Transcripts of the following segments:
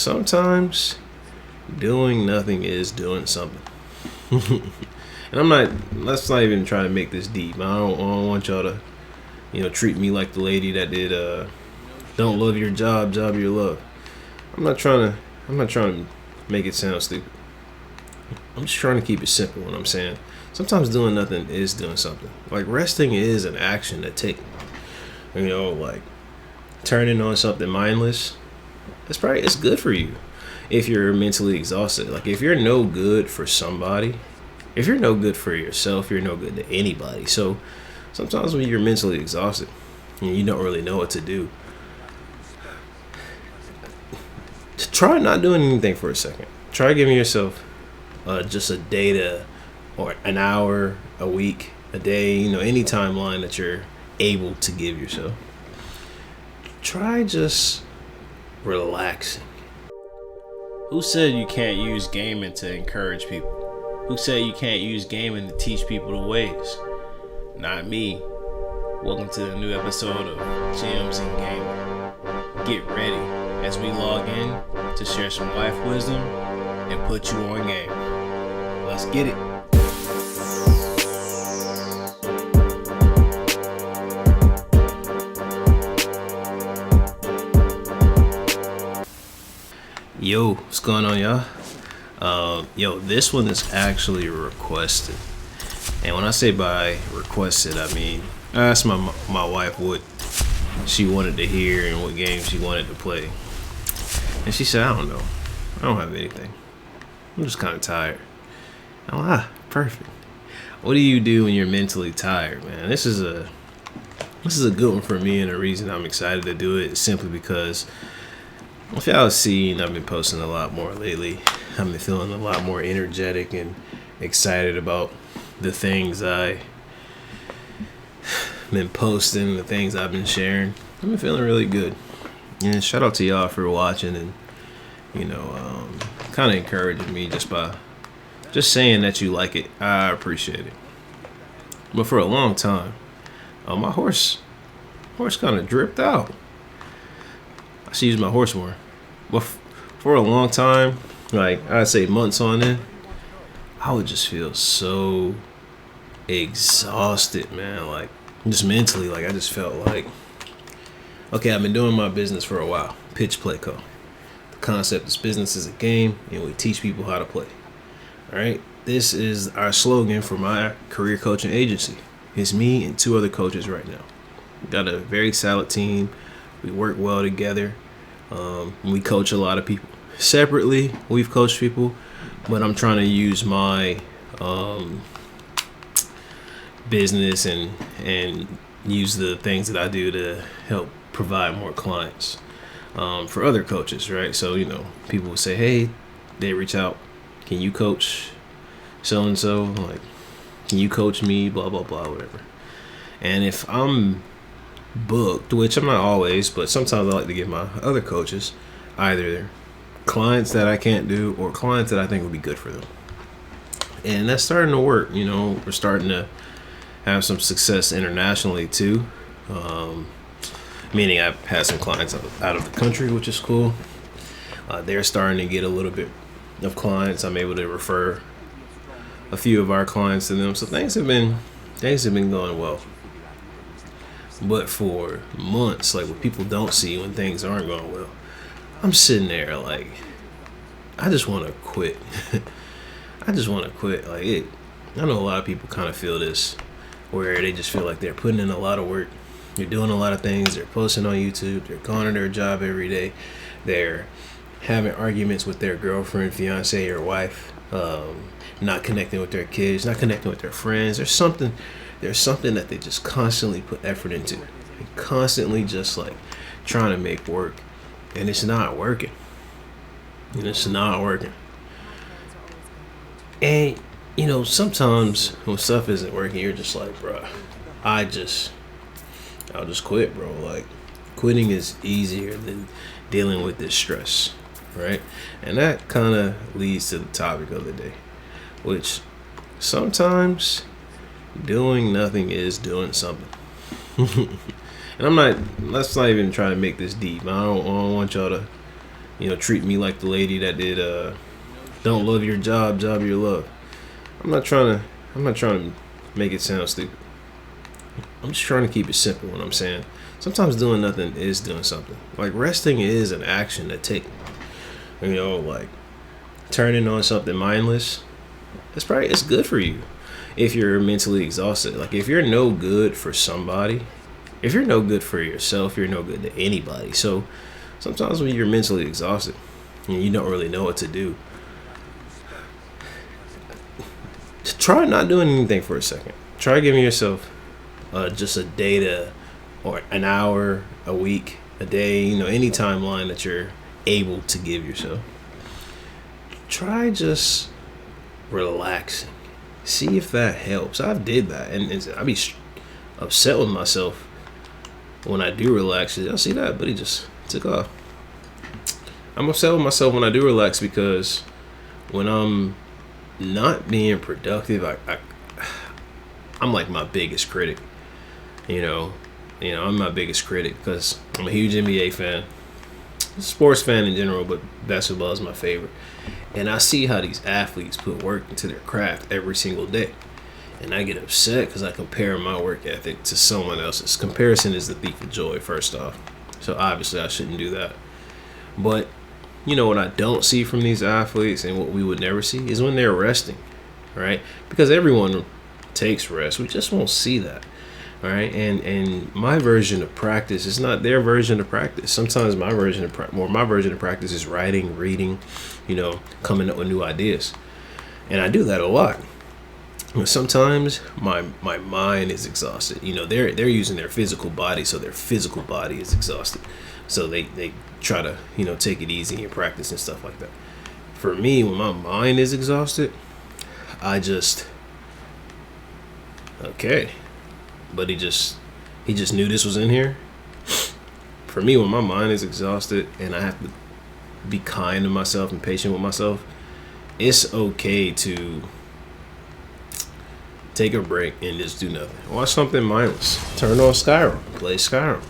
sometimes doing nothing is doing something. And let's not even try to make this deep. I don't want y'all to, treat me like the lady that did, don't love your job, job your love. I'm not trying to make it sound stupid. I'm just trying to keep it simple when I'm saying sometimes doing nothing is doing something. Like resting is an action to take. Like turning on something mindless, it's good for you if you're mentally exhausted. Like if you're no good for somebody, if you're no good for yourself, you're no good to anybody. So sometimes when you're mentally exhausted and you don't really know what to do, try not doing anything for a second. Try giving yourself just a day or an hour, a week, a day, any timeline that you're able to give yourself. Try just relaxing. Who said you can't use gaming to encourage people? Who said you can't use gaming to teach people the ways? Not me. Welcome to the new episode of Gems and Gaming. Get ready as we log in to share some life wisdom and put you on game. Let's get it. Yo, what's going on, y'all? This one is actually requested. And when I say by requested, I mean I asked my wife what she wanted to hear and what games she wanted to play. And she said, I don't know. I don't have anything. I'm just kind of tired. I'm like, perfect. What do you do when you're mentally tired, man? This is a good one for me, and the reason I'm excited to do it is simply because if y'all have seen, I've been posting a lot more lately. I've been feeling a lot more energetic and excited about the things I've been posting, the things I've been sharing. I've been feeling really good. And shout out to y'all for watching and, kind of encouraging me just saying that you like it. I appreciate it. But for a long time, my horse kind of dripped out. I should use my horse more. But for a long time, like I'd say months on end, I would just feel so exhausted, man. Like just mentally, like I just felt like, okay, I've been doing my business for a while. Pitch Play Co. The concept is business is a game, and we teach people how to play. All right, this is our slogan for my career coaching agency. It's me and two other coaches right now. We got a very solid team. We work well together. We coach a lot of people. Separately, we've coached people, but I'm trying to use my business and use the things that I do to help provide more clients for other coaches, right? So, people will say, hey, they reach out, can you coach so-and-so? Like, can you coach me? Blah, blah, blah, whatever. And if I'm booked, which I'm not always, but sometimes I like to give my other coaches either clients that I can't do or clients that I think would be good for them. And that's starting to work. We're starting to have some success internationally too. Meaning I've had some clients out of the country, which is cool. They're starting to get a little bit of clients. I'm able to refer a few of our clients to them. So things have been going well. But for months, like what people don't see when things aren't going well, I'm sitting there like, I just want to quit. I just want to quit. Like I know a lot of people kind of feel this, where they just feel like they're putting in a lot of work. They're doing a lot of things. They're posting on YouTube. They're going to their job every day. They're having arguments with their girlfriend, fiance, or wife. Not connecting with their kids. Not connecting with their friends. There's something that they just constantly put effort into. And constantly just like trying to make work. And it's not working. And sometimes when stuff isn't working, you're just like, bro, I'll just quit, bro. Like, quitting is easier than dealing with this stress, right? And that kind of leads to the topic of the day, which sometimes doing nothing is doing something. And let's not even try to make this deep. I don't want y'all to, treat me like the lady that did don't love your job, job your love. I'm not trying to make it sound stupid. I'm just trying to keep it simple when I'm saying sometimes doing nothing is doing something. Like resting is an action to take. Like turning on something mindless. It's good for you if you're mentally exhausted. Like if you're no good for somebody, if you're no good for yourself, you're no good to anybody. So sometimes when you're mentally exhausted and you don't really know what to do, try not doing anything for a second. Try giving yourself just a day or an hour, a week, a day, any timeline that you're able to give yourself. Try just relaxing. See if that helps. I've did that, and I be upset with myself when I do relax. Y'all see that? But he just took off. I'm upset with myself when I do relax because when I'm not being productive, I'm like my biggest critic. I'm my biggest critic because I'm a huge NBA fan, sports fan in general, but basketball is my favorite. And I see how these athletes put work into their craft every single day. And I get upset because I compare my work ethic to someone else's. Comparison is the thief of joy, first off. So obviously I shouldn't do that. But what I don't see from these athletes and what we would never see is when they're resting, right? Because everyone takes rest. We just won't see that. All right, and my version of practice is not their version of practice. Sometimes my version of practice is writing, reading, coming up with new ideas, and I do that a lot. Sometimes my mind is exhausted. They're using their physical body, so their physical body is exhausted. So they try to take it easy and practice and stuff like that. For me, when my mind is exhausted, I just okay. But he just knew this was in here. For me, when my mind is exhausted and I have to be kind to myself and patient with myself, it's okay to take a break and just do nothing. Watch something mindless. Turn on Skyrim. Play Skyrim.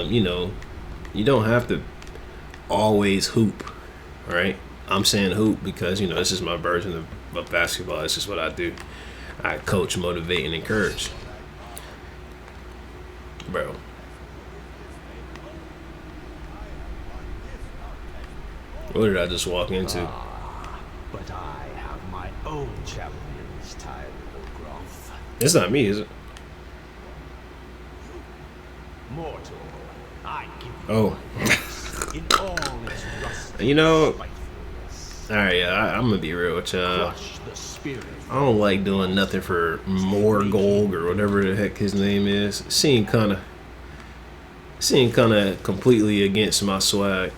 You don't have to always hoop, right? I'm saying hoop because, this is my version of basketball. This is what I do. I coach, motivate, and encourage. Bro. What did I just walk into? But I have my own champions, Tyler Groff. It's not me, is it? Mortal, I give you oh. in all its rust. Alright, I'm gonna be real with y'all. I don't like doing nothing for Morgulg or whatever the heck his name is. Seemed kind of completely against my swag.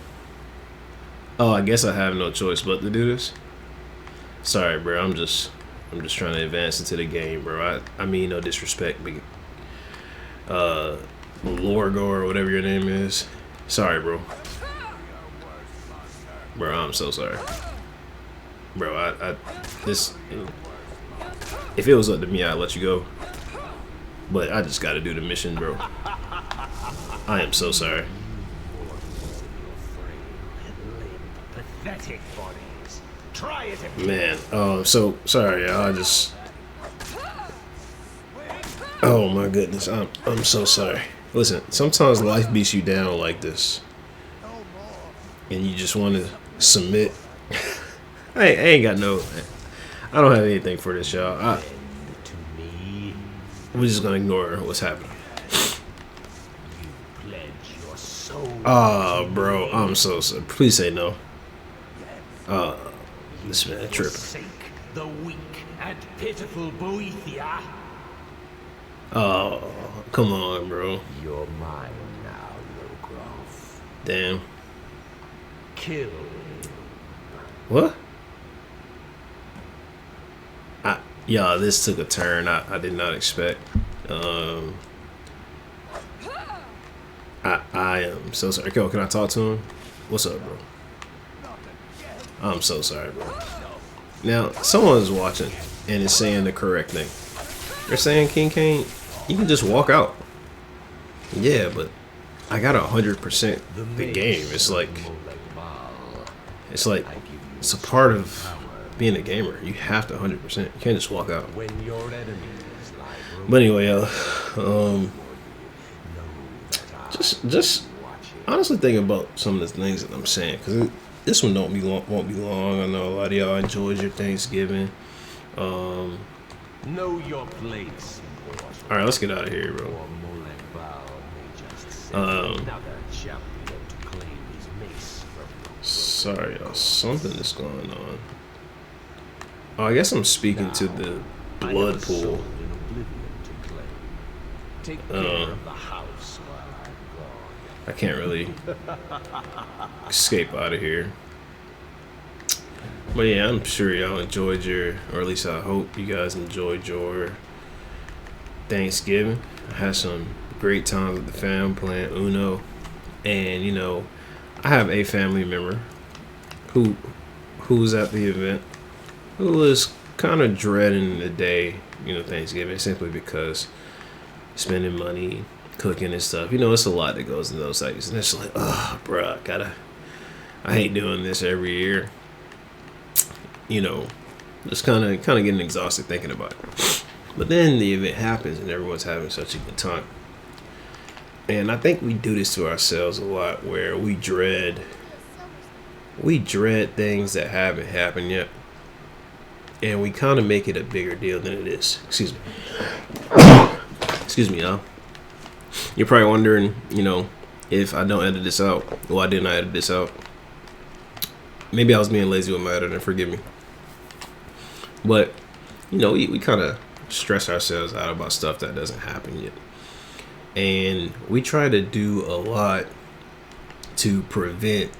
Oh, I guess I have no choice but to do this. Sorry, bro. I'm just trying to advance into the game, bro. I mean no disrespect, but Lorgo or whatever your name is. Sorry, bro. Bro, I'm so sorry. Bro, if it was up to me, I'd let you go. But I just gotta do the mission, bro. I am so sorry. Pathetic bodies. Try it again. Man, oh, so sorry, y'all. Oh my goodness, I'm so sorry. Listen, sometimes life beats you down like this, and you just want to submit. I ain't got no. I don't have anything for this, y'all. We're just gonna ignore what's happening. Oh, bro, I'm so sorry. Please say no. This man tripping. The weak and pitiful Boethia. Oh, come on, bro. You're mine now, Lograf. Damn. Kill. What? Yeah, this took a turn I did not expect. I am so sorry. Okay, can I talk to him? What's up, bro? I'm so sorry, bro. Now, someone's watching and is saying the correct thing. They're saying, Kingcayne, you can just walk out. Yeah, but I got 100% the game. It's like, It's like I give you it's a part supreme of power. being a gamer. You have to 100%. You can't just walk out. When your enemies lie But anyway, know that I just am watching. honestly thinking about some of the things that I'm saying, because this one won't be long. I know a lot of y'all enjoyed your Thanksgiving. All Know your place, mortal. right, let's get out of here, bro. Or Mulekbal may just send Um, another champion to claim his mace from your Sorry, y'all. Something is going on. Oh, I guess I'm speaking to the I have blood a soul pool. in oblivion to claim. Take care of the house while I'm gone. I can't really escape out of here. But yeah, I'm sure y'all enjoyed or at least I hope you guys enjoyed your Thanksgiving. I had some great times with the fam playing Uno. And, I have a family member who was at the event who was kind of dreading the day, Thanksgiving, simply because spending money, cooking and stuff. It's a lot that goes into those things. And it's like, oh, bruh, I hate doing this every year. Just kind of getting exhausted thinking about it. But then the event happens and everyone's having such a good time. And I think we do this to ourselves a lot, where we dread things that haven't happened yet. And we kind of make it a bigger deal than it is. Excuse me. Excuse me, y'all. You're probably wondering, if I don't edit this out, why didn't I edit this out? Maybe I was being lazy with my editing, forgive me. But, we kind of stress ourselves out about stuff that doesn't happen yet. And we try to do a lot to prevent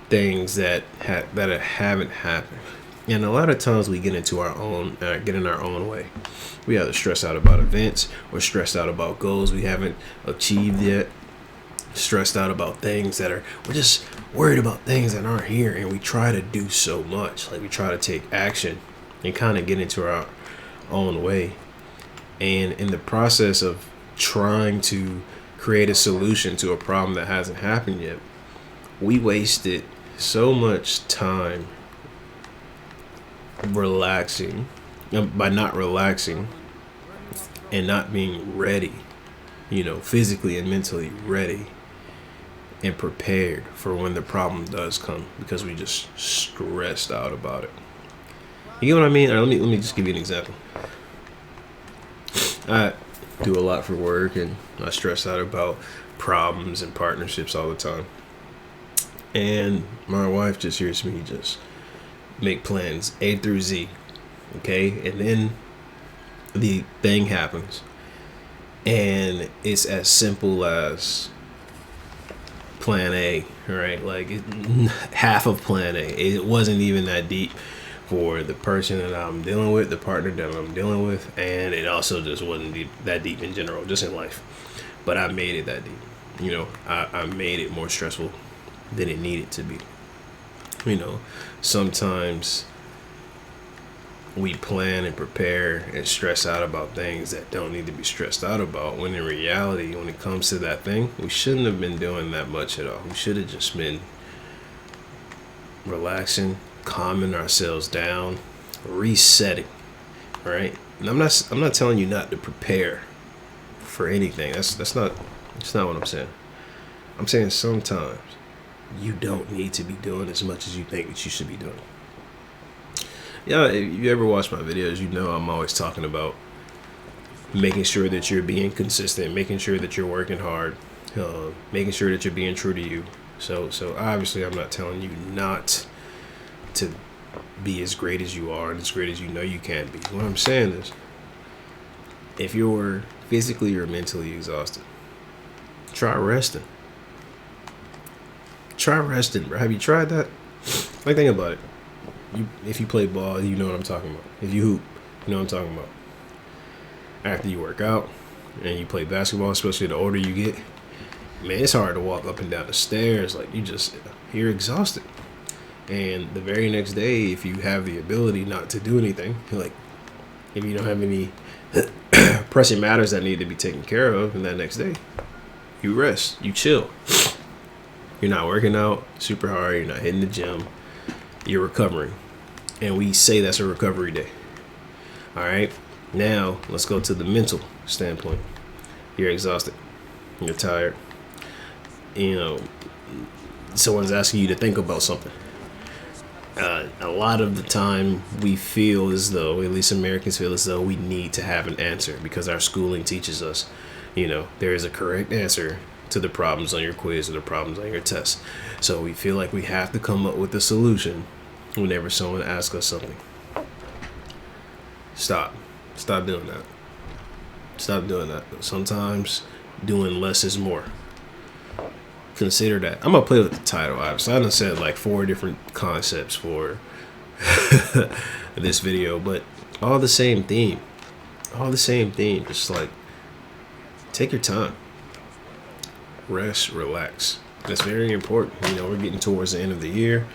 things that haven't happened. And a lot of times we get into get in our own way. We either stress out about events or stressed out about goals we haven't achieved yet. Stressed out about things we're just worried about things that aren't here, and we try to do so much. Like, we try to take action and kind of get into our own way. And in the process of trying to create a solution to a problem that hasn't happened yet, we wasted so much time relaxing, by not relaxing and not being ready, physically and mentally ready and prepared for when the problem does come, because we just stressed out about it. You get what I mean? All right, let me just give you an example. I do a lot for work, and I stress out about problems and partnerships all the time. And my wife just hears me just make plans A through Z, okay? And then the thing happens, and it's as simple as plan A, right? Like, half of plan A. It wasn't even that deep for the person that I'm dealing with, the partner that I'm dealing with, and it also just wasn't that deep in general, just in life. But I made it that deep. I made it more stressful than it needed to be. Sometimes we plan and prepare and stress out about things that don't need to be stressed out about, when in reality, when it comes to that thing, we shouldn't have been doing that much at all. We should have just been relaxing, calming ourselves down, resetting, right? And I'm not telling you not to prepare for anything. That's not what I'm saying. I'm saying sometimes you don't need to be doing as much as you think that you should be doing. Yeah, if you ever watch my videos, I'm always talking about making sure that you're being consistent, making sure that you're working hard, making sure that you're being true to you. So obviously I'm not telling you not to be as great as you are and as great as you know you can be. What I'm saying is, if you're physically or mentally exhausted, try resting. Try resting, bro. Have you tried that? Like, think about it. If you play ball, you know what I'm talking about. If you hoop, you know what I'm talking about. After you work out and you play basketball, especially the older you get, man, it's hard to walk up and down the stairs. Like, you're exhausted. And the very next day, if you have the ability not to do anything, like, if you don't have any pressing matters that need to be taken care of, and that next day, you rest, you chill. You're not working out super hard. You're not hitting the gym. You're recovering. And we say that's a recovery day. All right. Now, let's go to the mental standpoint. You're exhausted. You're tired. You know, someone's asking you to think about something. A lot of the time we feel as though, at least Americans feel as though, we need to have an answer because our schooling teaches us, there is a correct answer to the problems on your quiz or the problems on your test. So we feel like we have to come up with a solution whenever someone asks us something. Stop doing that. Stop doing that. Sometimes doing less is more. Consider that. I'm gonna play with the title. Obviously, I done said like 4 different concepts for this video, but all the same theme. Just like take your time, rest, relax. That's very important. We're getting towards the end of the year.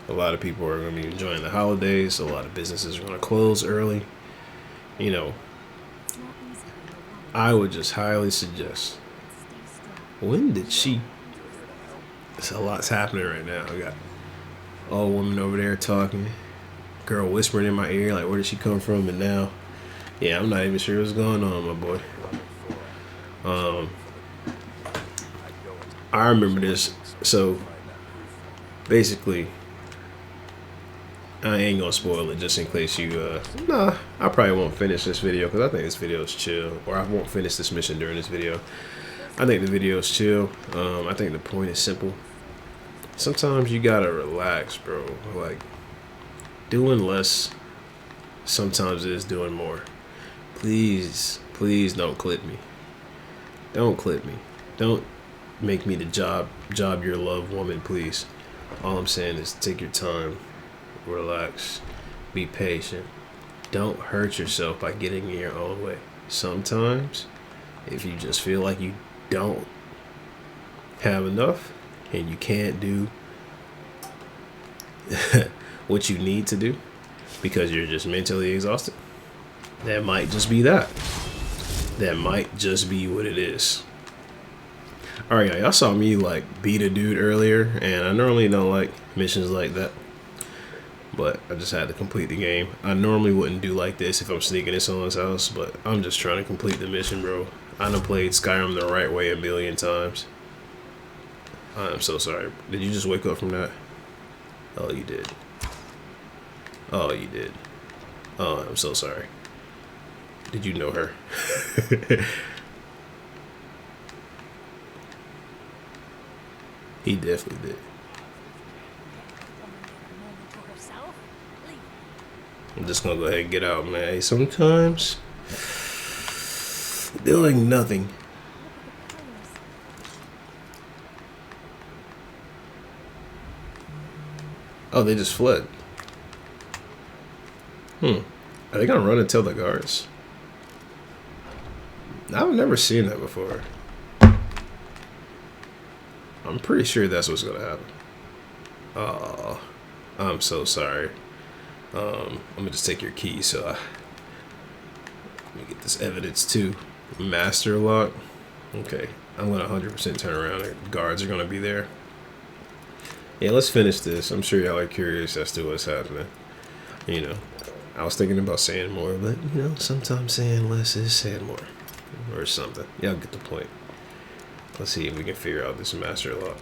A lot of people are gonna be enjoying the holidays. A lot of businesses are gonna close early. I would just highly suggest. When did she? There's a lot's happening right now. I got old woman over there talking, girl whispering in my ear, like, where did she come from? And now, yeah, I'm not even sure what's going on, my boy. I remember this. So, basically, I ain't gonna spoil it just in case you, I probably won't finish this video because I think this video is chill. Or I won't finish this mission during this video. I think the video is chill. I think the point is simple. Sometimes you gotta relax, bro. Like, doing less sometimes is doing more. Please don't clip me. Don't clip me. Don't make me the job your loved woman, please. All I'm saying is take your time, relax, be patient. Don't hurt yourself by getting in your own way. Sometimes, if you just feel like you don't have enough and you can't do what you need to do because you're just mentally exhausted, that might just be that. That might just be what it is. Alright, y'all saw me like beat a dude earlier, and I normally don't like missions like that, but I just had to complete the game. I normally wouldn't do like this if I'm sneaking in someone's house, but I'm just trying to complete the mission, bro. I done played Skyrim the right way a million times. I'm so sorry. Did you just wake up from that? Oh, you did. Oh, you did. Oh, I'm so sorry. Did you know her? He definitely did. I'm just gonna go ahead and get out, man. Hey, sometimes doing nothing. Oh, they just fled. Are they gonna run and tell the guards? I've never seen that before. I'm pretty sure that's what's gonna happen. Oh, I'm so sorry. I'm gonna just take your key, so let me get this evidence too. Master lock. Okay, I'm gonna 100% turn around. The guards are gonna be there. Yeah, let's finish this. I'm sure y'all are curious as to what's happening. I was thinking about saying more, but sometimes saying less is saying more, or something. Y'all get the point. Let's see if we can figure out this master lock.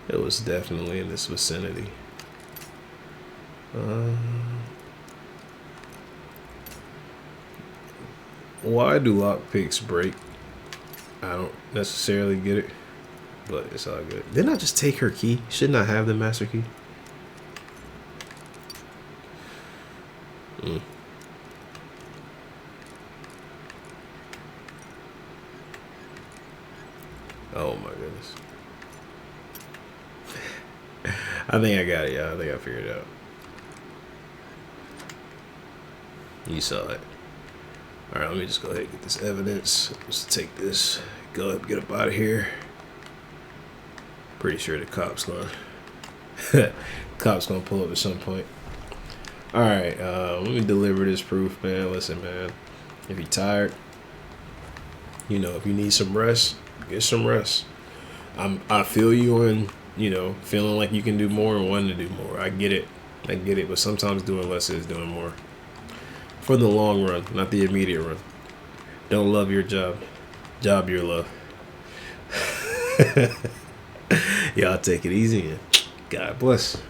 It was definitely in this vicinity. Why do lockpicks break? I don't necessarily get it, but it's all good. Didn't I just take her key? Shouldn't I have the master key? Oh my goodness. I think I got it, y'all. I think I figured it out. You saw it. Alright, let me just go ahead and get this evidence. Let's take this. Go up, get up out of here. Pretty sure the cops gonna pull up at some point. Alright, let me deliver this proof, man. Listen, man. If you're tired, if you need some rest, get some rest. I feel you on, feeling like you can do more and wanting to do more. I get it. But sometimes doing less is doing more. For the long run, not the immediate run. Don't love your job. Job your love. Y'all take it easy and God bless.